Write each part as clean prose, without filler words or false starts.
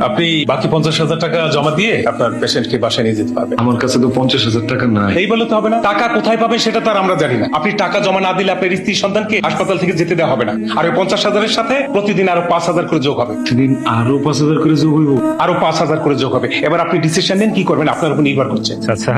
আপনি বাকি 50,000 টাকা জমা দিয়ে আপনার পেশেন্টকে বাসায় নিয়ে যেতে পারবেন। আমার কাছে তো 50,000 টাকা নাই। এই বলে তো হবে না, টাকা কোথায় পাবেন সেটা তো আর আমরা জানি না। আপনি টাকা জমা না দিলে আপনার স্ত্রী সন্তানকে হাসপাতাল থেকে যেতে দেওয়া হবে না। আর ওই 50,000-এর সাথে প্রতিদিন আরো 5,000 করে যোগ হবে। সেদিন আরো 5,000 করে যোগ হইব। আরো 5,000 করে যোগ হবে। এবার আপনি ডিসিশন নেন কি করবেন, আপনার উপর নির্ভর করছে। আচ্ছা,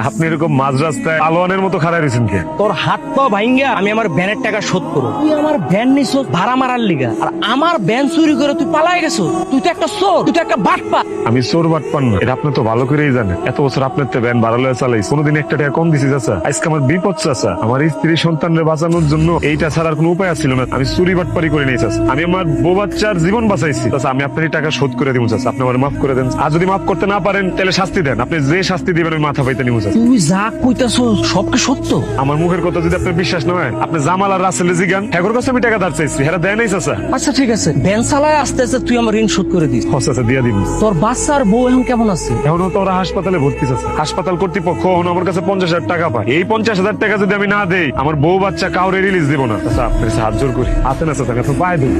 আপনি এরকম মাঝ রাস্তায় আলোয়ানের মতো খাড়া রয়েছেন কে? তোর হাত পা ভাঙ্গা আমি আমার ভ্যানের টাকা শোধ করবো। তুই আমার ভ্যান নিছ ভাড়া মারার লিগা, আর আমার ভ্যান চুরি করে তুই পালাই গেছো। তুই তো একটা চোর, তুই তো একটা বাটপা। আমি চোর বাটপান না, এটা আপনি তো ভালো করেই জানেন। এত বছর আপনার তো ভ্যান ভাড়া লয়ে চালাই, কোনোদিন একটা টাকা কম দিছি চাচা? আজকে আমার বিপদ চাচা, আমার স্ত্রী সন্তানরে বাঁচানোর জন্য এইটা ছাড়ার কোনো উপায় ছিল না। আমি চুরি বাটপারি করে নিয়েছি চাচা। আমি আমার বউ বাচ্চার জীবন বাঁচাইছি চাচা। আমি আপনার এই টাকা শোধ করে দিব চাচা, আপনি আমার মাফ করে দেন। আর যদি মাফ করতে না পারেন তাহলে শাস্তি দেন। আপনি যে শাস্তি দিবেন আমি মাথা পাইতে নিব চাচা। তুই যা কইতাছো সব কি সত্য? আমার মুখের কথা যদি আপনার বিশ্বাস না হয়, আপনি জামাল আর রাসেল জিগান, হ্যাগোর কাছে আমি টাকা ধার চাইছি, হেরা দেয় নাই চাচা। আচ্ছা ঠিক আছে, ভ্যান চালায় আস্তে আস্তে তুই আমার ঋণ শোধ করে দিস। চাচা দিয়া দিন। তোর বাচ্চা আর বউ এখন কেমন আছে? এখনো তো ওরা হাসপাতালে ভর্তি আছে। হাসপাতাল কর্তৃপক্ষ এখন আমার কাছে 50,000 টাকা পায়। এই 50,000 টাকা যদি আমি না দেই, আমার বউ বাচ্চা কাউরে রিলিজ দিব না। আচ্ছা আপনার সাহায্য জোর করি, হাতে না চাচা, তো পায়ে দেবো।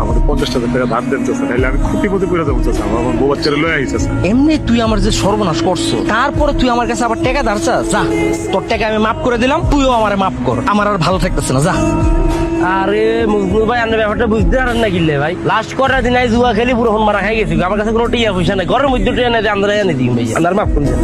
আমাদের 50,000 টাকা ধার দেন চাচা, নাহলে আমি ক্ষতিপতি করে যাবো চাচা। আমার বউ বাচ্চারা লয়ে আইছে চাচা। এমনি তুই আমার যে সর্বনাশ করছো, তারপরে তুই আমার কাছে আবার টাকা ধার চাস? যা, তোর টাকা আমি মাফ করে দিলাম, তুইও আমারে মাফ কর। আমার আর ভালো থাকতেছে না, যা। আরে মজনুর ভাই, আপনি ব্যাপারটা বুঝতে পারেন না কিনলে ভাই। লাস্ট কটা দিন জুয়া খেলি পুরো হন মারা খাই গেছি। আমার কাছে কোনো টিয়া পয়সা নাই, ঘরের মধ্যে টিয়া নেই, আমরা এনে দিই ভাই। আপনার মাফ করে দেন।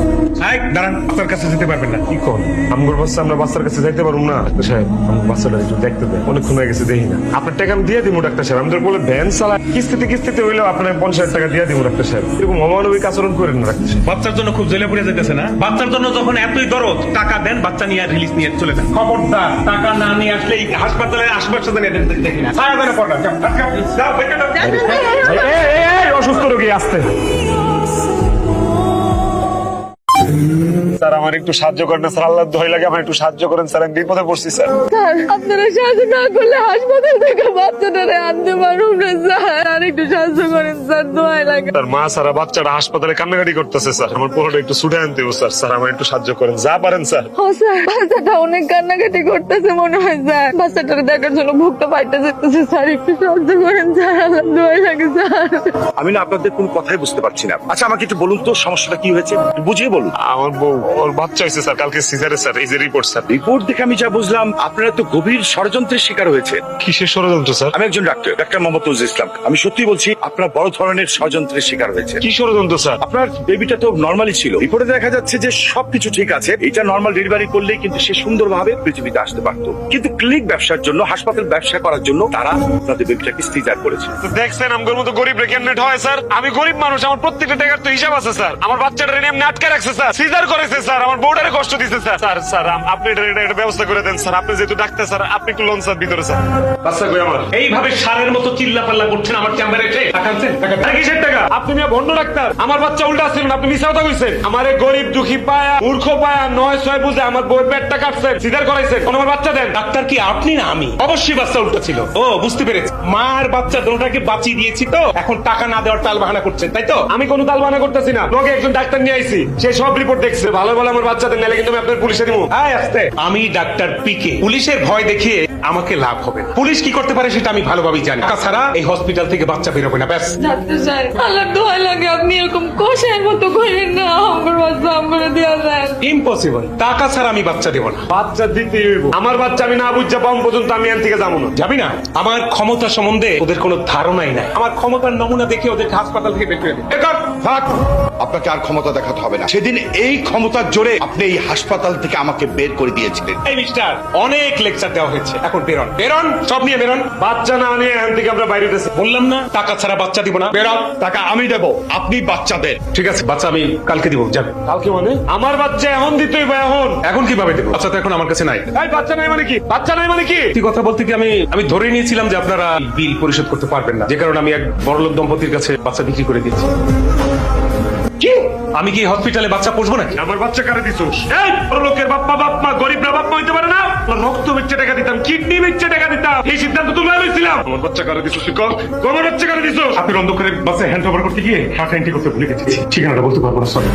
দাঁড়ান, আপনার কাছে যেতে পারবেন না। কি কর আমগর বাচ্চা, আমরা বাচ্চার কাছে যাইতে পারবো না? ডাক্তার সাহেব, আমার বাচ্চাটা একটু দেখতে দেয়, অনেকক্ষণ হয়ে গেছে দেখি না। আপনার টাকা আমি দিয়ে দিব ডাক্তার সাহেব। আমি তো বলে ভ্যান চালা, কিস্তিতে হইলেও আপনার 50,000 টাকা দিয়ে দিব ডাক্তার সাহেব। এরকম অমানবিক আচরণ করেন না ডাক্তার সাহেব। বাচ্চার জন্য খুব জেলে পড়ে যেতেছে না? বাচ্চার জন্য যখন এতই দরদ, টাকা দেন, বাচ্চা নিয়ে রিলিজ নিয়ে চলে যান। খবরদার, টাকা না নিয়ে আসলে এই হাসপাতালের আশপাশে দেখি না। অসুস্থ রোগী আসতে। স্যার আমার একটু সাহায্য করেন না স্যার, আল্লাহ দোহাই লাগে আমার একটু সাহায্য করেন স্যার, আমি বিপদে পড়ছি স্যার। স্যার আপনারা সাহায্য না করলে হাসপাতাল থেকে বাচ্চাটারে আনতে পারুন না স্যার। আর একটু সাহায্য করেন স্যার, দোয়াই লাগে। স্যার মা সারা বাচ্চাটা হাসপাতালে কান্নাকাটি করতেছে স্যার, আমার পোলাটা একটু ছুটে আনতে হবে স্যার। স্যার আমার একটু সাহায্য করেন, যা পারেন স্যার। ও স্যার, বাচ্চাটা অনেক কান্নাকাটি করতেছে মনে হয় স্যার। বাচ্চাটাকে দেখার জন্য ভুকটা পাইতে যেতেছে স্যার, একটু সাহায্য করেন স্যার, আল্লাহ দোয়াই লাগে স্যার। আমি না আপনাদের কোন কথাই বুঝতে পারছি না। আচ্ছা আমাকে একটু বলুন তো সমস্যাটা কি হয়েছে, একটু বুঝিয়ে বলুন। আমার বউ, ওর বাচ্চা হয়েছে স্যার কালকে সিজারে স্যার, এই যে রিপোর্ট স্যার। রিপোর্ট দেখে আমি যা বুঝলাম আপনারা তো গভীর ষড়যন্ত্রের শিকার হয়েছে। কিসের ষড়যন্ত্র স্যার? আমি একজন ডাক্তার মোহাম্মদ নজরুল ইসলাম। আমি সত্যি বলছি আপনার বড় ধরনের ষড়যন্ত্রের শিকার হয়েছে। কি ষড়যন্ত্র স্যার? আপনার বেবিটা তো নর্মালি ছিল, রিপোর্টে দেখা যাচ্ছে যে সবকিছু ঠিক আছে। এটা নর্মাল ডেলিভারি করলেই কিন্তু সে সুন্দরভাবে পৃথিবীতে আসতে পারতো, কিন্তু ক্লিনিক ব্যবসার জন্য, হাসপাতাল ব্যবসা করার জন্য তারা আপনাদের বেবিটাকে সিজার করেছে। দেখছেন আমার মতো গরিব রে কেমনে হয় স্যার? আমি গরিব মানুষ, আমার প্রত্যেকটা টাকার তো হিসাব আছে স্যার। আমার বাচ্চাটা এমনি আটকে রাখছে স্যার, সিজার করেছে স্যার, আমার বউটারে কষ্ট দিচ্ছে স্যার। স্যার স্যার আপনি এটা ব্যবস্থা করে দেন স্যার, আপনি যেহেতু ডাক্তার স্যার, আপনি একটু লোন স্যার ভিতরে স্যার। বাচ্চা কই আমার? এইভাবে সারের মতো চিল্লা পাল্লা করছেন আমার চেম্বারে এসে। টাকা আনছেন? টাকা কিসের টাকা? আপনি মিয়া ভণ্ড ডাক্তার, আমার বাচ্চা উল্টা আসছিলেন, আপনি মিথ্যা কথা কইছেন। আমারে গরিব দুঃখী পায়া, মূর্খ পায়া, 9-6 বুঝে আমার বউয়ের পেটটা কাটছেন, সিজার করাইছেন, কোন আমার বাচ্চা দেন। ডাক্তার কি আপনি না আমি? অবশ্যই বাচ্চা উল্টা ছিল। ও বুঝতে পেরেছি, মার বাচ্চা দুটোটাকে বাঁচিয়ে দিয়েছি তো এখন টাকা না দেওয়ার তাল বাহানা করছেন, তাই তো? আমি কোনো তাল বাহানা করতেছি না, লোকে একজন ডাক্তার নিয়ে আইছি, সে সব রিপোর্ট দেখছে, ভালো ভালো আমার বাচ্চা দেন, নাহলে কিন্তু আমি আপনার পুলিশে দিব। আমি ডাক্তার পিকে, পুলিশের ভয় দেখিয়ে আমাকে লাভ হবে না। পুলিশ কি করতে পারে সেটা আমি ভালোভাবেই জানি। টাকা ছাড়া এই হসপিটাল থেকে বাচ্চা বেরোবে না, ব্যাস। ডাক্তার স্যার, আল্লাহ দোয়াই লাগে, আপনি এরকম কষায়ের মতো করেন না। আমার বাচ্চা আমরা দেওয়া যায় ইম্পসিবল, টাকা ছাড়া আমি বাচ্চা দেবো না। বাচ্চা দিতে হইব, আমার বাচ্চা আমি না বুঝা পাম পর্যন্ত আমি এখান থেকে যাবো না। যাবি না? আমার ক্ষমতা সম্বন্ধে ওদের কোনো ধারণাই নাই। আমার ক্ষমতার নমুনা দেখে ওদেরকে হাসপাতাল থেকে বের করে দিই। আপনাকে আর ক্ষমতা দেখাতে হবে না। সেদিন এই ক্ষমতার জোরে আপনি এই হাসপাতাল থেকে আমাকে বের করে দিয়েছিলেন। এই মিস্টার, অনেক লেকচার দেওয়া হয়েছে, এখন বেরোন, বেরোন, সব নিয়ে বেরোন। বাচ্চা না নিয়ে এখান থেকে আমরা বাইরে গেছি। বললাম না টাকা ছাড়া বাচ্চা দিব না, বেরোন। টাকা আমি দেব, আপনি বাচ্চা দেন। ঠিক আছে, বাচ্চা আমি কালকে দিব, যান। কালকে মানে? আমার বাচ্চা এখন দিতে হইব। এখন এখন কিভাবে দেবো? বাচ্চা তো এখন আমার কাছে নাই। এই বাচ্চা নাই মানে কি? বাচ্চা নাই মানে কি? সত্যি কথা বলতে কি আমি ধরে নিয়েছিলাম যে আপনারা বিল পরিশোধ করতে পারবেন না, যে কারণে আমি এক বড়লোক দম্পতির কাছে বাচ্চা বিক্রি করে দিচ্ছি। কি? আমি কি হসপিটালে বাচ্চা পোষবো নাকি? আমার বাচ্চা কারে দিছোস? এই বড় লোকের বাপ্পা বাপমা, গরিবরা বাপমা হইতে পারে না? রক্ত বেচে টাকা দিতাম, কিডনি বেচে টাকা দিতাম, এই সিদ্ধান্ত তুমি লইছিলাম। আমার বাচ্চা কারে দিছোস? আমার বাচ্চা কারে দিছোস? আপনি অন্ধকারে বাচ্চা হ্যান্ড ওভার করতে গিয়ে হার্ট এন্ট্রি করতে ভুলে গেছি, ঠিকানাটা বলতে পারবো না, সরি।